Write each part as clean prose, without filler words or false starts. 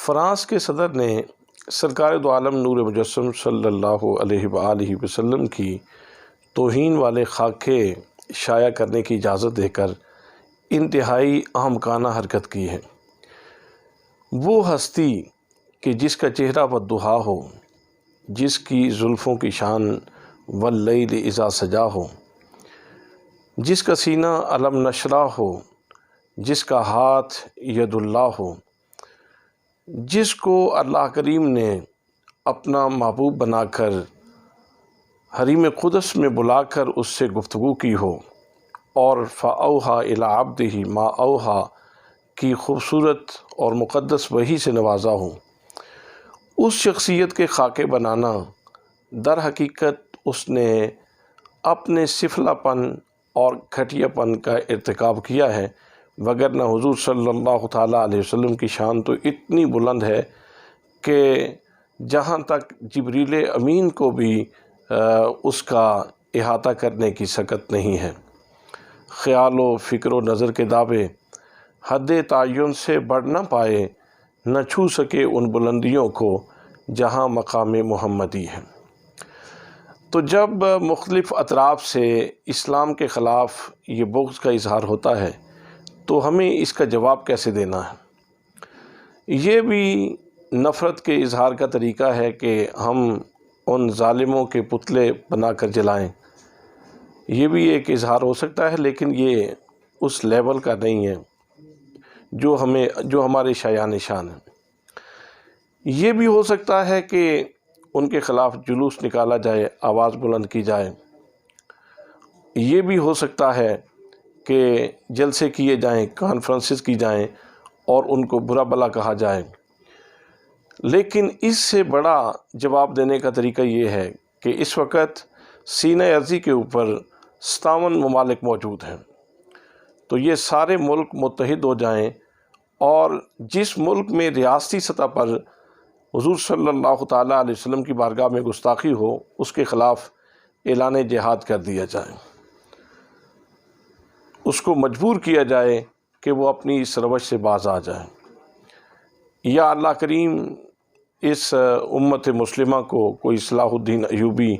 France کے صدر نے سرکار دو عالم نور مجسم صلی اللہ علیہ وآلہ وسلم کی توہین والے خاکے شائع کرنے کی اجازت دے کر انتہائی احمقانہ حرکت کی ہے۔ وہ ہستی کہ جس کا چہرہ بددہا ہو، جس کی زلفوں کی شان واللیل اذا سجا ہو، جس کا سینہ علم نشرہ ہو، جس کا ہاتھ ید اللہ ہو، جس کو اللہ کریم نے اپنا محبوب بنا کر حریم قدس میں بلا کر اس سے گفتگو کی ہو اور فَأَوْحَىٰ إِلَىٰ عَبْدِهِ مَا أَوْحَىٰ کی خوبصورت اور مقدس وحی سے نوازا ہو، اس شخصیت کے خاکے بنانا در حقیقت اس نے اپنے سفلہ پن اور گھٹیا پن کا ارتکاب کیا ہے، وگرنہ حضور صلی اللہ تعالیٰ علیہ وسلم کی شان تو اتنی بلند ہے کہ جہاں تک جبریل امین کو بھی اس کا احاطہ کرنے کی سکت نہیں ہے۔ خیال و فکر و نظر کے دعوے حد تعین سے بڑھ نہ پائے، نہ چھو سکے ان بلندیوں کو جہاں مقام محمدی ہے۔ تو جب مختلف اطراف سے اسلام کے خلاف یہ بغض کا اظہار ہوتا ہے تو ہمیں اس کا جواب کیسے دینا ہے؟ یہ بھی نفرت کے اظہار کا طریقہ ہے کہ ہم ان ظالموں کے پتلے بنا کر جلائیں۔ یہ بھی ایک اظہار ہو سکتا ہے، لیکن یہ اس لیول کا نہیں ہے جو ہمارے شایان شان ہے۔ یہ بھی ہو سکتا ہے کہ ان کے خلاف جلوس نکالا جائے، آواز بلند کی جائے۔ یہ بھی ہو سکتا ہے کہ جلسے کیے جائیں، کانفرنسز کی جائیں اور ان کو برا بھلا کہا جائے۔ لیکن اس سے بڑا جواب دینے کا طریقہ یہ ہے کہ اس وقت سینہ ارضی کے اوپر 57 ممالک موجود ہیں، تو یہ سارے ملک متحد ہو جائیں اور جس ملک میں ریاستی سطح پر حضور صلی اللہ تعالیٰ علیہ وسلم کی بارگاہ میں گستاخی ہو، اس کے خلاف اعلان جہاد کر دیا جائے، اس کو مجبور کیا جائے کہ وہ اپنی اس روش سے باز آ جائے، یا اللہ کریم اس امت مسلمہ کو کوئی صلاح الدین ایوبی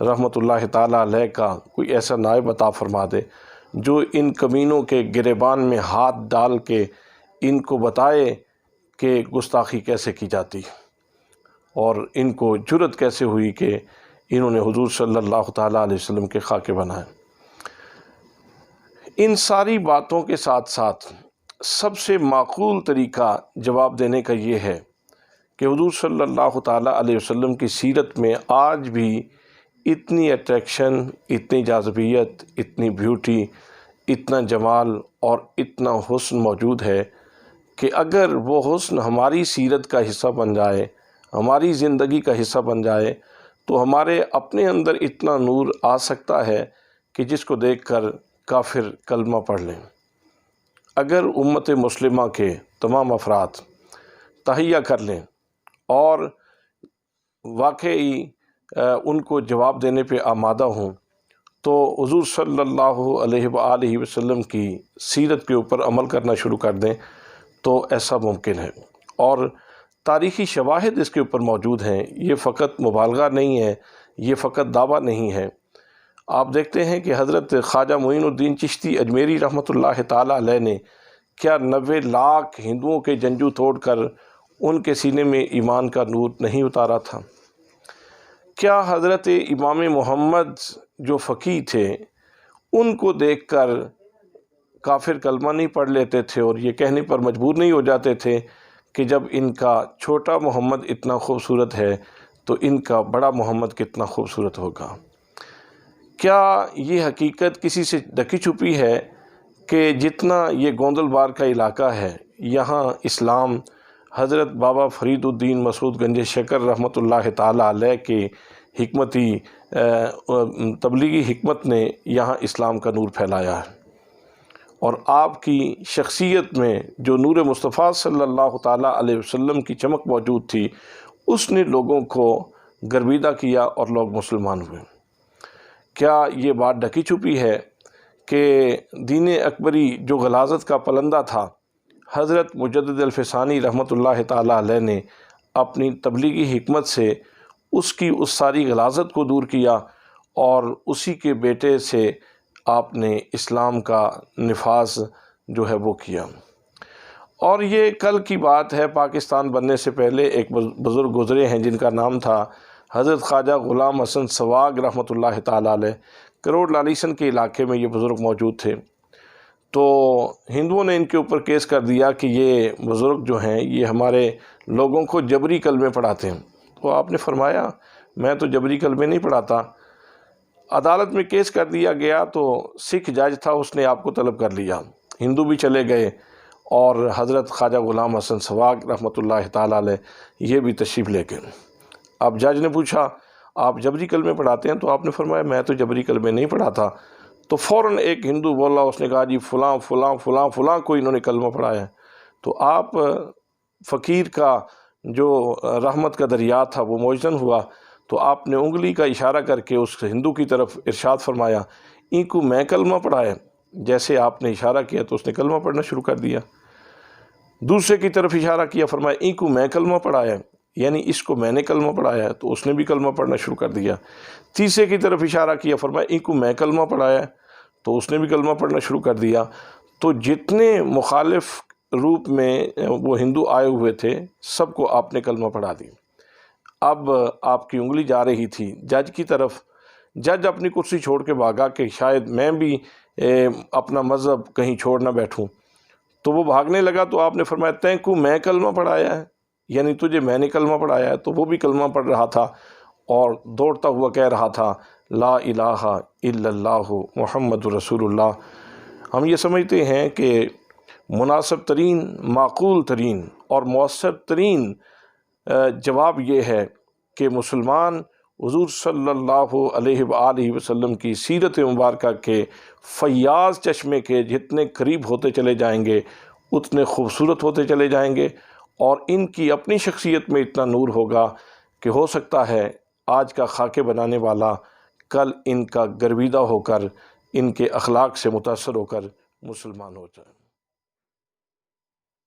رحمۃ اللہ تعالیٰ علیہ کا کوئی ایسا نائب عطا فرما دے جو ان کمینوں کے گریبان میں ہاتھ ڈال کے ان کو بتائے کہ گستاخی کیسے کی جاتی اور ان کو جرأت کیسے ہوئی کہ انہوں نے حضور صلی اللہ تعالیٰ علیہ وسلم کے خاکے بنائے۔ ان ساری باتوں کے ساتھ ساتھ سب سے معقول طریقہ جواب دینے کا یہ ہے کہ حضور صلی اللہ تعالیٰ علیہ وسلم کی سیرت میں آج بھی اتنی اٹریکشن، اتنی جاذبیت، اتنی بیوٹی، اتنا جمال اور اتنا حسن موجود ہے کہ اگر وہ حسن ہماری سیرت کا حصہ بن جائے، ہماری زندگی کا حصہ بن جائے، تو ہمارے اپنے اندر اتنا نور آ سکتا ہے کہ جس کو دیکھ کر کافر کلمہ پڑھ لیں۔ اگر امت مسلمہ کے تمام افراد تہیہ کر لیں اور واقعی ان کو جواب دینے پہ آمادہ ہوں تو حضور صلی اللہ علیہ وآلہ وسلم کی سیرت کے اوپر عمل کرنا شروع کر دیں تو ایسا ممکن ہے، اور تاریخی شواہد اس کے اوپر موجود ہیں۔ یہ فقط مبالغہ نہیں ہے، یہ فقط دعویٰ نہیں ہے۔ آپ دیکھتے ہیں کہ حضرت خواجہ معین الدین چشتی اجمیری رحمۃ اللہ تعالیٰ علیہ نے کیا 90 لاکھ ہندوؤں کے جنجو توڑ کر ان کے سینے میں ایمان کا نور نہیں اتارا تھا؟ کیا حضرت امام محمد جو فقیہ تھے ان کو دیکھ کر کافر کلمہ نہیں پڑھ لیتے تھے اور یہ کہنے پر مجبور نہیں ہو جاتے تھے کہ جب ان کا چھوٹا محمد اتنا خوبصورت ہے تو ان کا بڑا محمد کتنا خوبصورت ہوگا؟ کیا یہ حقیقت کسی سے ڈھکی چھپی ہے کہ جتنا یہ گوندل بار کا علاقہ ہے، یہاں اسلام حضرت بابا فرید الدین مسعود گنج شکر رحمۃ اللہ تعالیٰ علیہ کے حکمتی تبلیغی حکمت نے یہاں اسلام کا نور پھیلایا ہے، اور آپ کی شخصیت میں جو نور مصطفیٰ صلی اللہ تعالیٰ علیہ وسلم کی چمک موجود تھی، اس نے لوگوں کو گرویدہ کیا اور لوگ مسلمان ہوئے۔ کیا یہ بات ڈھکی چھپی ہے کہ دین اکبری جو غلاظت کا پلندہ تھا، حضرت مجدد الفسانی رحمۃ اللہ تعالیٰ علیہ نے اپنی تبلیغی حکمت سے اس کی اس ساری غلاظت کو دور کیا اور اسی کے بیٹے سے آپ نے اسلام کا نفاذ جو ہے وہ کیا۔ اور یہ کل کی بات ہے، پاکستان بننے سے پہلے ایک بزرگ گزرے ہیں جن کا نام تھا حضرت خواجہ غلام حسن سواگ رحمۃ اللہ تعالیٰ علیہ۔ کروڑ لالیسن کے علاقے میں یہ بزرگ موجود تھے، تو ہندوؤں نے ان کے اوپر کیس کر دیا کہ یہ بزرگ جو ہیں یہ ہمارے لوگوں کو جبری کلمے پڑھاتے ہیں۔ تو آپ نے فرمایا میں تو جبری کلمے نہیں پڑھاتا۔ عدالت میں کیس کر دیا گیا تو سکھ جج تھا، اس نے آپ کو طلب کر لیا، ہندو بھی چلے گئے اور حضرت خواجہ غلام حسن سواگ رحمۃ اللہ تعالیٰ علیہ یہ بھی تشریف لے گئے۔ اب جج نے پوچھا آپ جبری کلمے پڑھاتے ہیں؟ تو آپ نے فرمایا میں تو جبری کلمے نہیں پڑھاتا۔ تو فوراً ایک ہندو بولا، اس نے کہا جی فلاں فلاں فلاں فلاں کو انہوں نے کلمہ پڑھایا ہے۔ تو آپ فقیر کا جو رحمت کا دریا تھا وہ موجن ہوا، تو آپ نے انگلی کا اشارہ کر کے اس ہندو کی طرف ارشاد فرمایا ان کو میں کلمہ پڑھایا۔ جیسے آپ نے اشارہ کیا تو اس نے کلمہ پڑھنا شروع کر دیا۔ دوسرے کی طرف اشارہ کیا، فرمایا ان کو میں کلمہ پڑھایا، یعنی اس کو میں نے کلمہ پڑھایا ہے، تو اس نے بھی کلمہ پڑھنا شروع کر دیا۔ تیسرے کی طرف اشارہ کیا، فرمایا ان کو میں کلمہ پڑھایا ہے، تو اس نے بھی کلمہ پڑھنا شروع کر دیا۔ تو جتنے مخالف روپ میں وہ ہندو آئے ہوئے تھے سب کو آپ نے کلمہ پڑھا دی۔ اب آپ کی انگلی جا رہی تھی جج کی طرف، جج اپنی کرسی چھوڑ کے بھاگا کہ شاید میں بھی اپنا مذہب کہیں چھوڑ نہ بیٹھوں، تو وہ بھاگنے لگا۔ تو آپ نے فرمایا تیں کو میں کلمہ پڑھایا ہے، یعنی تجھے میں نے کلمہ پڑھایا ہے۔ تو وہ بھی کلمہ پڑھ رہا تھا اور دوڑتا ہوا کہہ رہا تھا لا الہ الا اللہ محمد رسول اللہ۔ ہم یہ سمجھتے ہیں کہ مناسب ترین، معقول ترین اور مؤثر ترین جواب یہ ہے کہ مسلمان حضور صلی اللہ علیہ وآلہ وسلم کی سیرت مبارکہ کے فیاض چشمے کے جتنے قریب ہوتے چلے جائیں گے اتنے خوبصورت ہوتے چلے جائیں گے، اور ان کی اپنی شخصیت میں اتنا نور ہوگا کہ ہو سکتا ہے آج کا خاکے بنانے والا کل ان کا گرویدہ ہو کر، ان کے اخلاق سے متاثر ہو کر مسلمان ہو جائے۔